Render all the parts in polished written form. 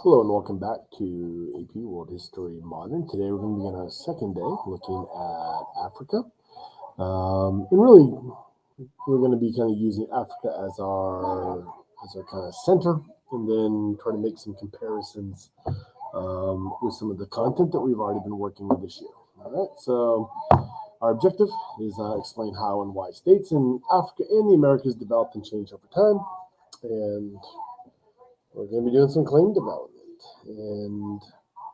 Hello and welcome back to AP World History Modern. Today we're going to begin our second day looking at Africa. And really, we're going to be kind of using Africa as our kind of center, and then try to make some comparisons with some of the content that we've already been working with this year. All right, so our objective is explain how and why states in Africa and the Americas developed and changed over time, and we're going to be doing some claim development and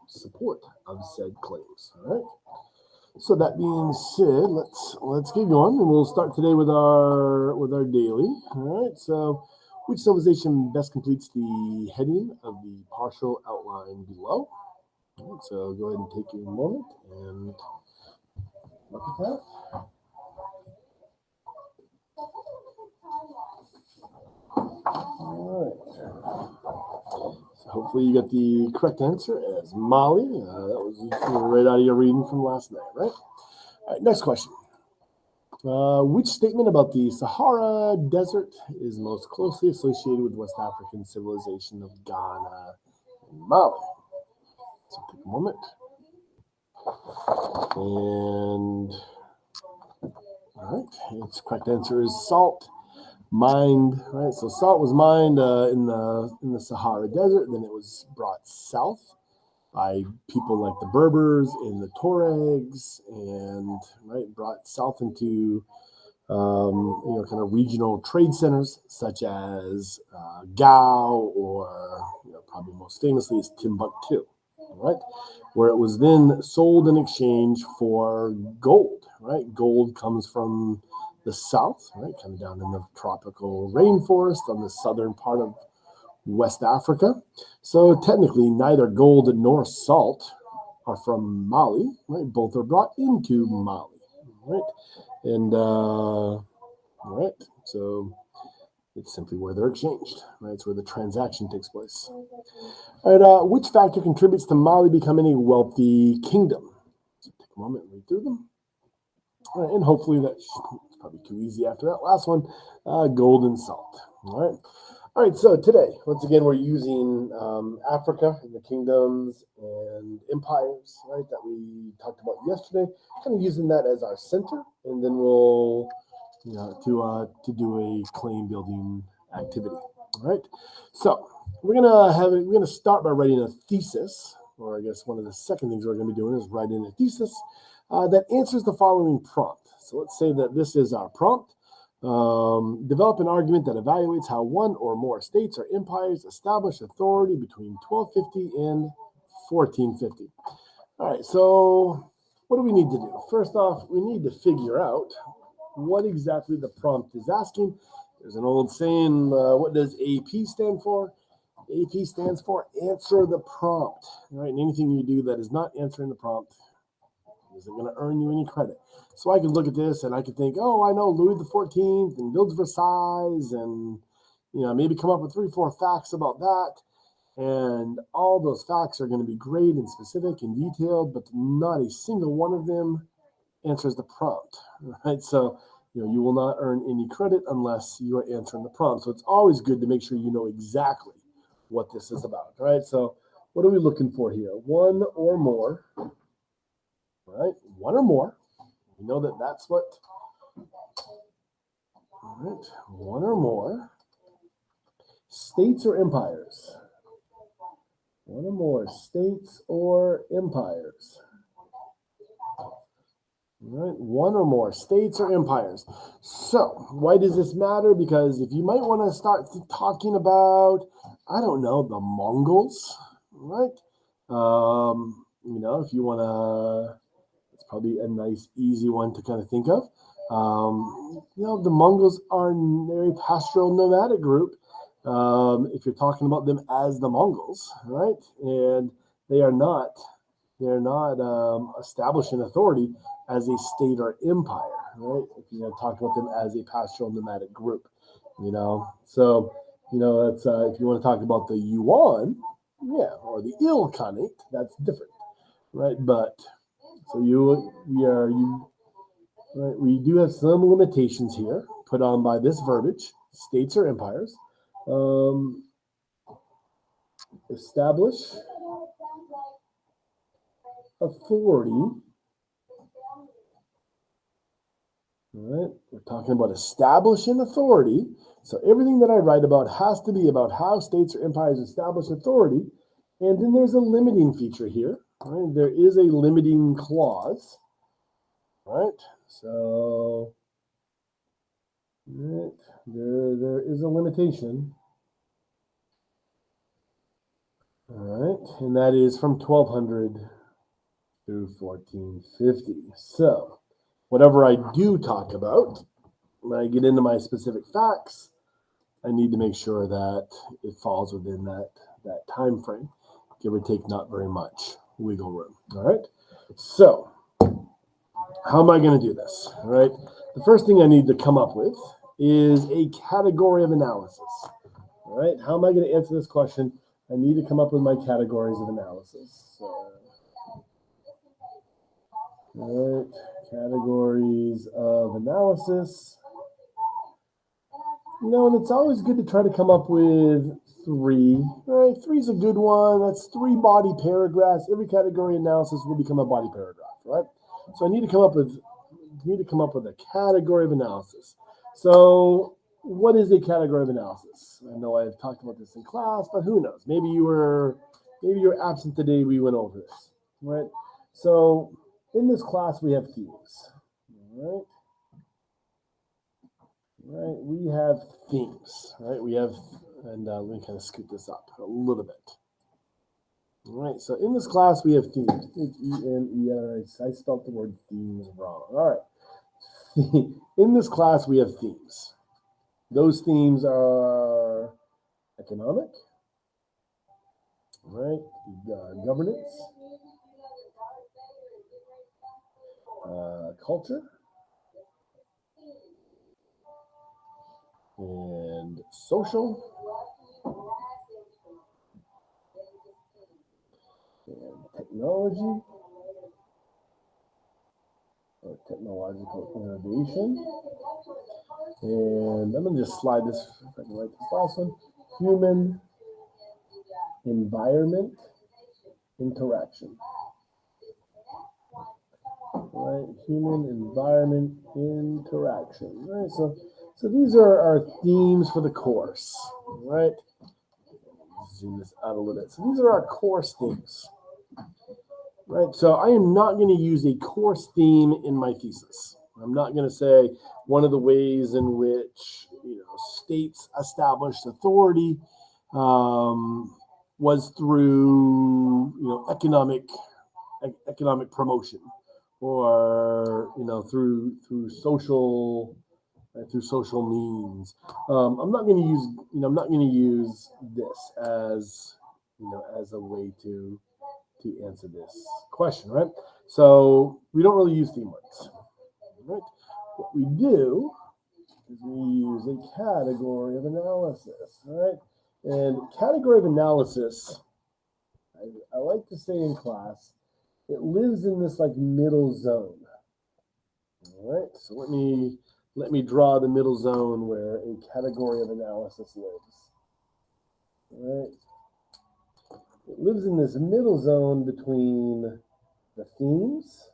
support of said claims. All right. So that being said, let's get going, and we'll start today with our daily. All right. So, which civilization best completes the heading of the partial outline below? All right, so go ahead and take your moment and look at that. All right. So hopefully you got the correct answer as Mali. That was right out of your reading from last night, right? All right, next question. Which statement about the Sahara Desert is most closely associated with West African civilization of Ghana and Mali? So take a moment. And all right, its correct answer is salt. Mined, right? So salt was mined in the Sahara Desert. Then it was brought south by people like the Berbers and the Tuaregs, and right brought south into kind of regional trade centers such as Gao, or probably most famously is Timbuktu, right? Where it was then sold in exchange for gold, right? Gold comes from the south, right, coming down in the tropical rainforest on the southern part of West Africa. So technically, neither gold nor salt are from Mali, right? Both are brought into Mali, right? And right, so it's simply where they're exchanged, right? It's where the transaction takes place. All right, which factor contributes to Mali becoming a wealthy kingdom? So take a moment and read through them. All right, and hopefully that's probably too easy after that last one. Gold and salt. All right, so today, once again, we're using Africa and the kingdoms and empires, right, that we talked about yesterday, kind of using that as our center, and then we'll, to do a claim building activity. All right, so we're gonna start by writing a thesis, or I guess one of the second things we're gonna be doing is writing a thesis that answers the following prompt. So let's say that this is our prompt. Develop an argument that evaluates how one or more states or empires established authority between 1250 and 1450. All right, so what do we need to do? First off, we need to figure out what exactly the prompt is asking. There's an old saying, what does AP stand for? AP stands for answer the prompt. All right, and anything you do that is not answering the prompt isn't going to earn you any credit. So I could look at this and I could think, oh, I know Louis XIV and builds Versailles, and maybe come up with 3-4 facts about that. And all those facts are going to be great and specific and detailed, but not a single one of them answers the prompt, right? So you will not earn any credit unless you are answering the prompt. So it's always good to make sure you know exactly what this is about, right? So what are we looking for here? One or more. Right, one or more. We know that that's what. All right, one or more states or empires. One or more states or empires. All right, one or more states or empires. So why does this matter? Because if you might want to start talking about, I don't know, the Mongols, right? If you want to. Probably a nice, easy one to kind of think of. The Mongols are a very pastoral nomadic group. If you're talking about them as the Mongols, right? And they're not establishing authority as a state or empire, right? If you're talking about them as a pastoral nomadic group, So, that's if you want to talk about the Yuan, or the Ilkhanate, that's different, right? But so we do have some limitations here put on by this verbiage, states or empires. establish authority. All right, we're talking about establishing authority. So everything that I write about has to be about how states or empires establish authority. And then there's a limiting feature here. Right? There is a limiting clause. Right? So right, there is a limitation. All right, and that is from 1200 through 1450. So whatever I do talk about, when I get into my specific facts, I need to make sure that it falls within that time frame. Give or take, not very much wiggle room. All right. So how am I going to do this? All right. The first thing I need to come up with is a category of analysis. All right. How am I going to answer this question? I need to come up with my categories of analysis. So, all right. Categories of analysis. You know, and it's always good to try to come up with three. Right? Three's a good one. That's 3 body paragraphs. Every category analysis will become a body paragraph, right? So I need to come up with a category of analysis. So what is a category of analysis? I know I've talked about this in class, but who knows? Maybe you were absent the day we went over this, right? So in this class we have themes, right? Right, we have themes, right? We have, and let me kind of scoot this up a little bit. All right, so in this class we have themes. H-E-M-E-S. I spelled the word themes wrong. All right. In this class we have themes. Those themes are economic, right? Governance, culture, and social, and technology, or technological innovation. And I'm going to just slide this, if I can write this last one, human environment interaction. Right, human environment interaction. Right, so these are our themes for the course. Right, zoom this out a little bit. So these are our course themes. Right, so I am not going to use a course theme in my thesis. I'm not going to say one of the ways in which states established authority was through economic promotion, or through social means. I'm not going to use this as a way to answer this question, right? So we don't really use theme words, right? What we do is we use a category of analysis, right? And category of analysis, I like to say in class, it lives in this middle zone. All right, so let me draw the middle zone where a category of analysis lives. All right. It lives in this middle zone between the themes.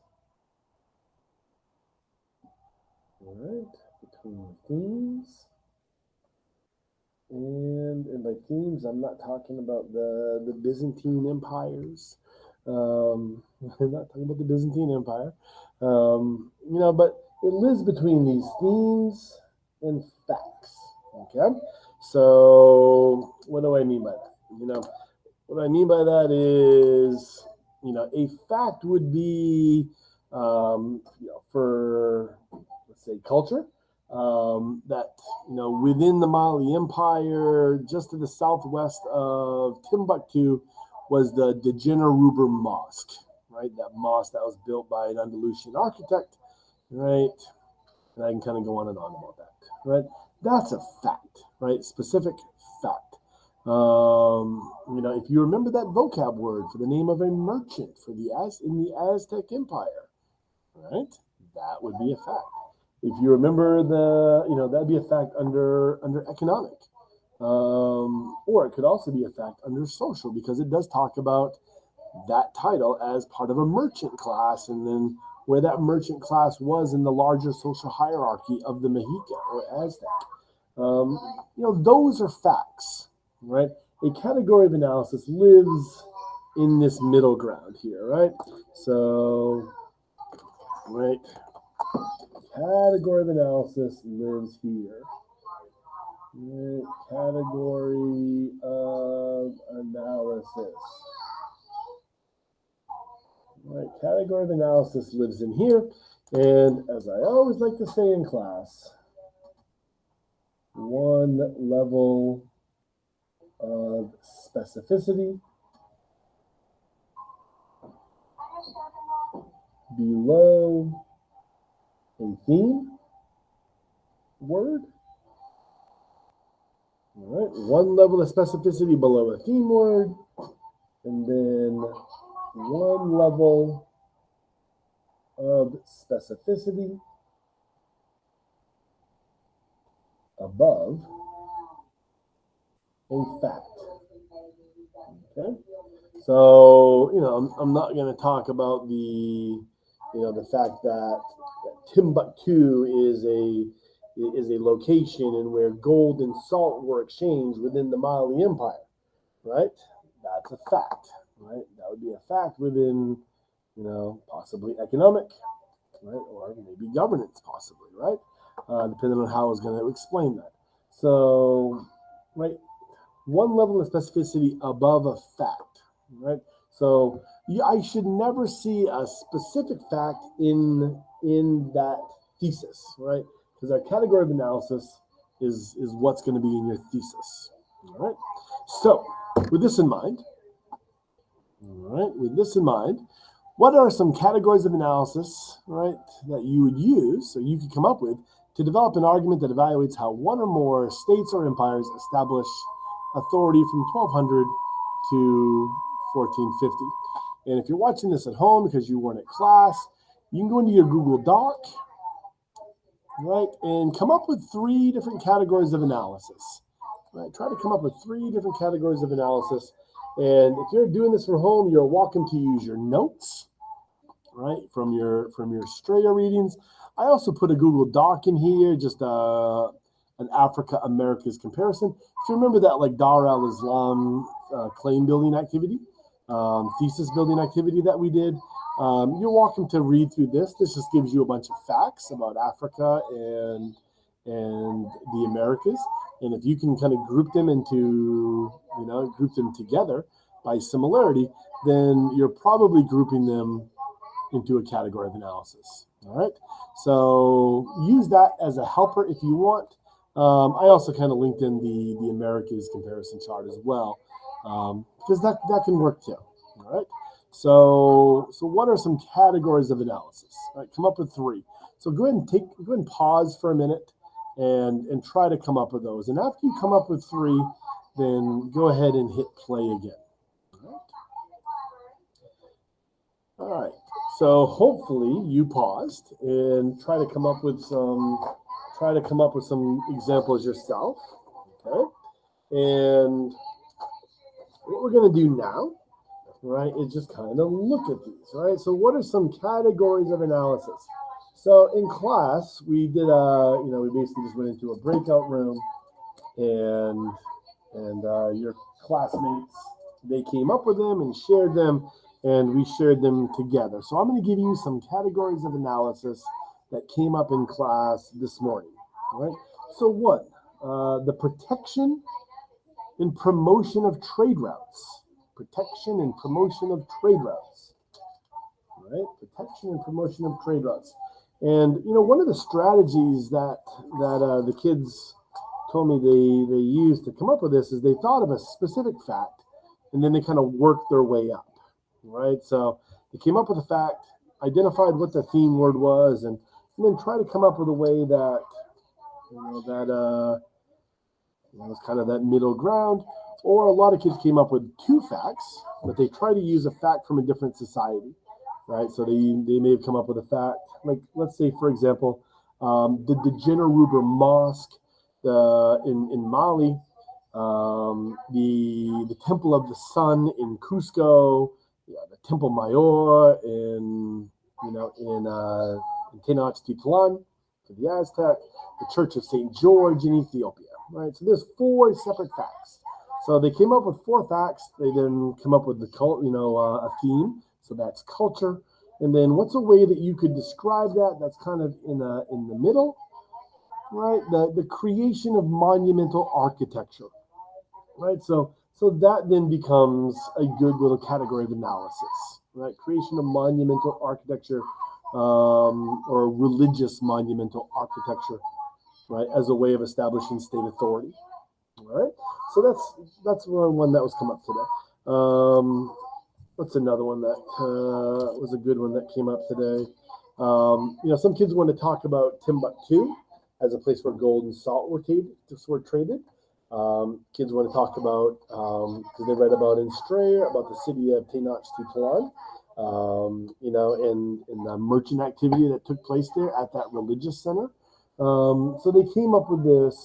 All right, between the themes. And by themes, I'm not talking about the Byzantine empires. I'm not talking about the Byzantine Empire. But it lives between these themes and facts. Okay, so what do I mean by that? What I mean by that is, a fact would be, for, let's say, culture, that, within the Mali Empire, just to the southwest of Timbuktu, was the Djenné-Rubber Mosque, right? That mosque that was built by an Andalusian architect, right? And I can kind of go on and on about that, right? That's a fact, right? Specific fact. If you remember that vocab word for the name of a merchant in the Aztec Empire, right? That would be a fact. If you remember that'd be a fact under economic. Or it could also be a fact under social, because it does talk about that title as part of a merchant class, and then where that merchant class was in the larger social hierarchy of the Mexica or Aztec. Those are facts, right? A category of analysis lives in this middle ground here, right? So, right, category of analysis lives here. Right, category of analysis. Right, category of analysis lives in here. And as I always like to say in class, one level of specificity below a theme word. All right, one level of specificity below a theme word, and then one level of specificity above a fact. Okay, so I'm not going to talk about the fact that Timbuktu is a location and where gold and salt were exchanged within the Mali Empire, right? That's a fact, right? That would be a fact within, possibly economic, right? Or maybe governance, possibly, right? Depending on how I was going to explain that. So, right, one level of specificity above a fact, right? So I should never see a specific fact in that thesis, right? Because our category of analysis is what's going to be in your thesis. All right. So with this in mind, what are some categories of analysis, right, that you would use, or you could come up with, to develop an argument that evaluates how one or more states or empires establish authority from 1200 to 1450. And if you're watching this at home because you weren't at class, you can go into your Google Doc, right, and come up with 3 different categories of analysis. Right, try to come up with 3 different categories of analysis. And if you're doing this from home, you're welcome to use your notes, right, from your Straya readings. I also put a Google Doc in here, just an Africa Americas comparison. If you remember that, like, Dar al-Islam claim building activity, thesis building activity that we did, you're welcome to read through this. This just gives you a bunch of facts about Africa and the Americas. And if you can kind of group them together by similarity, then you're probably grouping them into a category of analysis. All right. So use that as a helper if you want. I also kind of linked in the Americas comparison chart as well, because that can work too. All right. So what are some categories of analysis? All right, come up with 3. So go ahead and pause for a minute and try to come up with those. And after you come up with 3, then go ahead and hit play again. All right. So hopefully you paused and try to come up with some examples yourself. Okay. And what we're going to do now, right, is just kind of look at these, right? So what are some categories of analysis? So in class, we did we basically just went into a breakout room, and your classmates, they came up with them and shared them, and we shared them together. So I'm going to give you some categories of analysis that came up in class this morning. All right. So 1, the protection and promotion of trade routes. Protection and promotion of trade routes. All right. Protection and promotion of trade routes. And one of the strategies that the kids told me they used to come up with this is they thought of a specific fact, and then they kind of worked their way up, right? So they came up with a fact, identified what the theme word was, and then try to come up with a way that was kind of that middle ground. Or a lot of kids came up with 2 facts, but they try to use a fact from a different society, right? So they may have come up with a fact, like, let's say, for example, the Djenné Mosque in Mali The Temple of the Sun in Cusco, the Temple Mayor in Tenochtitlan for the Aztec, the Church of St. George in Ethiopia, right? So there's 4 separate facts. So they came up with 4 facts. They then come up with a theme. So that's culture. And then what's a way that you could describe that? That's kind of in the middle, right? The creation of monumental architecture, right? So that then becomes a good little category of analysis, right? Creation of monumental architecture, or religious monumental architecture, right, as a way of establishing state authority. All right, so that's one that was come up today. What's another one that was a good one that came up today? Some kids want to talk about Timbuktu as a place where gold and salt were traded. Kids want to talk about, because they read about in Strayer, about the city of Tenochtitlan, and the merchant activity that took place there at that religious center. So they came up with this,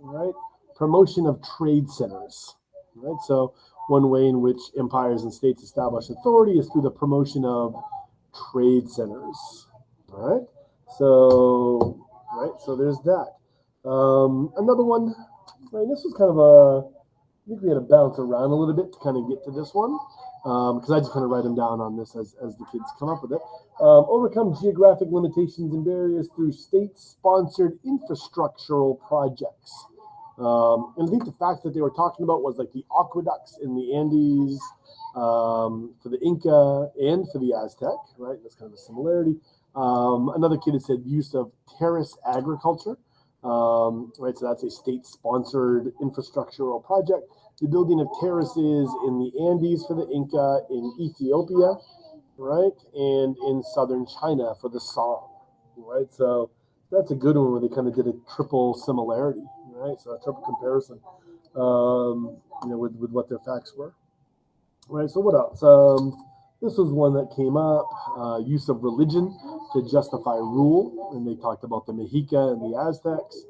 right? Promotion of trade centers, right? So one way in which empires and states establish authority is through the promotion of trade centers, right? So there's that. Another one, right? This was kind of I think we had to bounce around a little bit to kind of get to this one, because I just kind of write them down on this as the kids come up with it. Overcome geographic limitations and barriers through state-sponsored infrastructural projects. And I think the fact that they were talking about was like the aqueducts in the Andes, for the Inca and for the Aztec, right? That's kind of a similarity. Another kid had said use of terrace agriculture, right? So that's a state-sponsored infrastructural project. The building of terraces in the Andes for the Inca, in Ethiopia, right? And in southern China for the Song, right? So that's a good one where they kind of did a triple similarity, right? So a triple comparison, with what their facts were, right? So what else? This was one that came up, use of religion to justify rule. And they talked about the Mexica and the Aztecs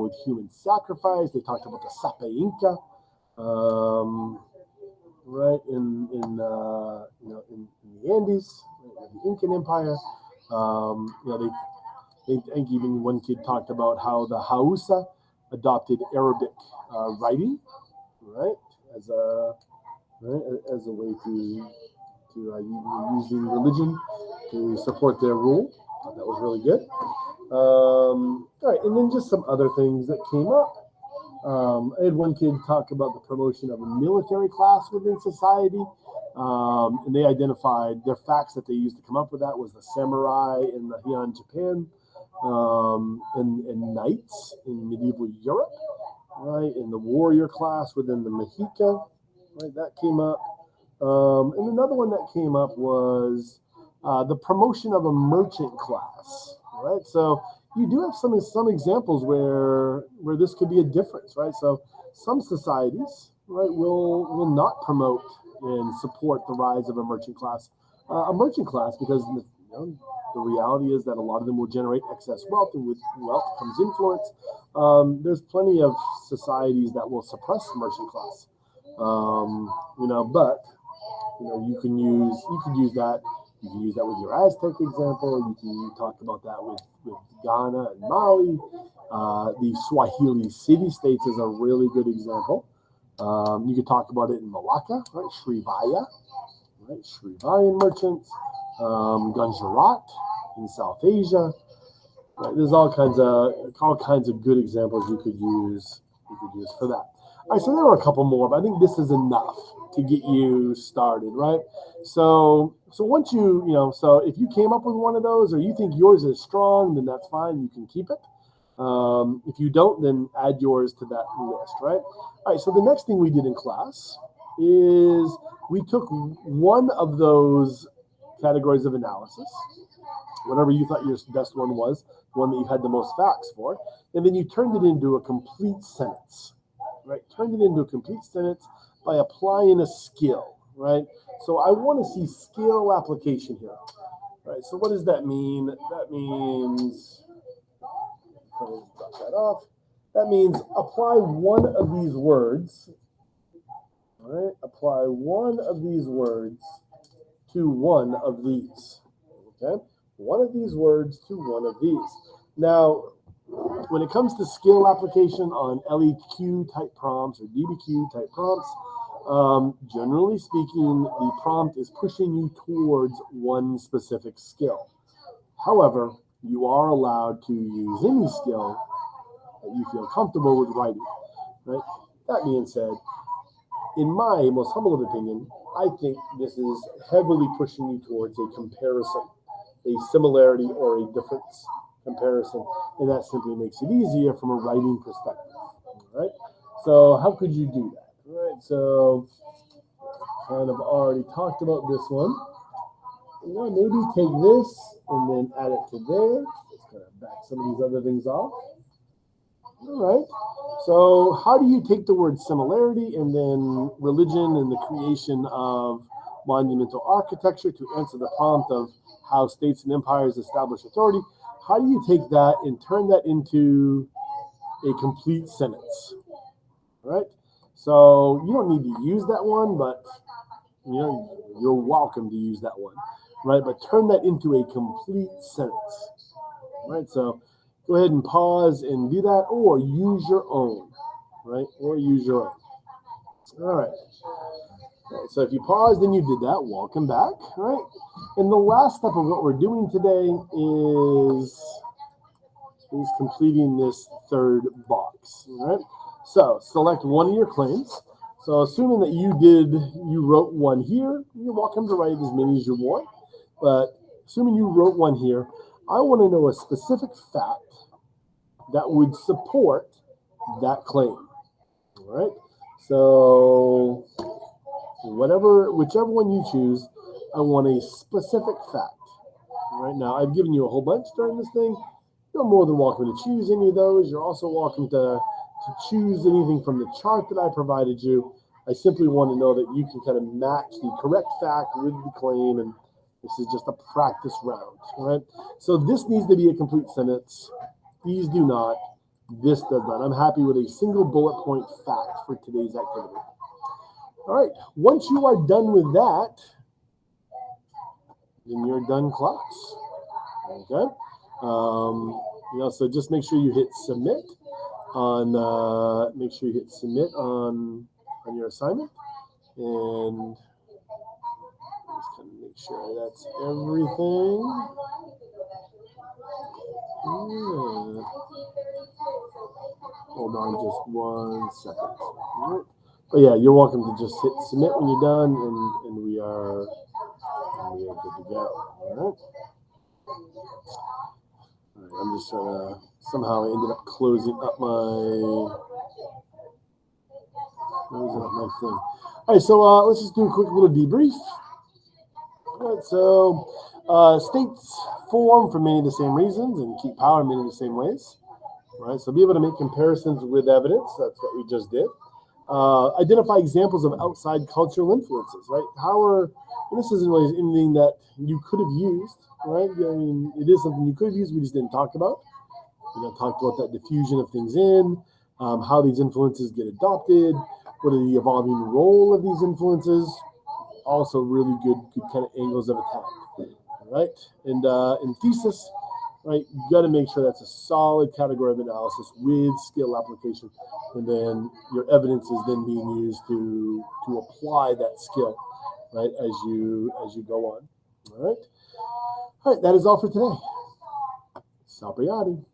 with human sacrifice. They talked about the Sapa Inca, right, in the Andes, right, the Incan Empire. I think even one kid talked about how the Hausa adopted Arabic writing, right, as a way to using religion to support their rule. That was really good. All right, and then just some other things that came up. I had one kid talk about the promotion of a military class within society, and they identified their facts that they used to come up with that was the samurai in the Heian, Japan, and knights in medieval Europe, right, and the warrior class within the Mexica, right, that came up. And another one that came up was the promotion of a merchant class, right? So you do have some examples where this could be a difference, right? So some societies, right, will not promote and support the rise of a merchant class, because the reality is that a lot of them will generate excess wealth, and with wealth comes influence. There's plenty of societies that will suppress the merchant class, but you can use that. You can use that with your Aztec example. You can talk about that with Ghana and Mali. The Swahili city-states is a really good example. You could talk about it in Malacca, right? Srivaya, right? Srivayan merchants. Gujarat in South Asia. Right? There's all kinds of good examples you could use for that. All right, so there were a couple more, but I think this is enough to get you started, right? So once so if you came up with one of those, or you think yours is strong, then that's fine. You can keep it. If you don't, then add yours to that list, right? All right, so the next thing we did in class is we took one of those categories of analysis, whatever you thought your best one was, one that you had the most facts for, and then you turned it into a complete sentence, right? Turned it into a complete sentence by applying a skill, right? So I want to see skill application here, right? So what does that mean? That means, drop that off. That means apply one of these words, all right? Apply one of these words to one of these, okay? One of these words to one of these. Now, when it comes to skill application on LEQ type prompts or DBQ type prompts, generally speaking, the prompt is pushing you towards one specific skill. However, you are allowed to use any skill that you feel comfortable with writing, right? That being said, in my most humble of opinion, I think this is heavily pushing you towards a comparison, a similarity or a difference comparison, and that simply makes it easier from a writing perspective, all right? So how could you do that, all right? So kind of already talked about this one. Yeah, maybe take this and then add it to there. Let's kind of back some of these other things off. All right. So how do you take the word similarity and then religion and the creation of monumental architecture to answer the prompt of how states and empires establish authority? How do you take that and turn that into a complete sentence? All right. So you don't need to use that one, but you're welcome to use that one, right? But turn that into a complete sentence, right? So go ahead and pause and do that, or use your own, right? Or use your own. All right. So if you paused and you did that, welcome back, right? And the last step of what we're doing today is completing this third box, right? So select one of your claims. So assuming that you wrote one here, you're welcome to write as many as you want. But assuming you wrote one here, I want to know a specific fact that would support that claim. All right. So whichever one you choose, I want a specific fact. Right now, I've given you a whole bunch during this thing. You're more than welcome to choose any of those. You're also welcome to choose anything from the chart that I provided you. I simply want to know that you can kind of match the correct fact with the claim, and this is just a practice round, all right? So this needs to be a complete sentence. These do not. This does not. I'm happy with a single bullet point fact for today's activity. All right, once you are done with that, then you're done class, okay? So just make sure you hit submit on your assignment, and just kind of make sure that's everything. Hold on just 1 second. But yeah, you're welcome to just hit submit when you're done, and we are good to go. All right. I'm just trying to, somehow I ended up closing up my thing. All right, so let's just do a quick little debrief. All right, so states form for many of the same reasons and keep power in many of the same ways. All right, so be able to make comparisons with evidence. That's what we just did. Identify examples of outside cultural influences, right? And this isn't really anything that you could have used, right? I mean, it is something you could have used, we just didn't talk about. Talked about that diffusion of things how these influences get adopted, what are the evolving role of these influences. Also really good kind of angles of attack, right? And in thesis, right, you got to make sure that's a solid category of analysis with skill application, and then your evidence is then being used to apply that skill, right, as you go on. All right, that is all for today. Sapriati.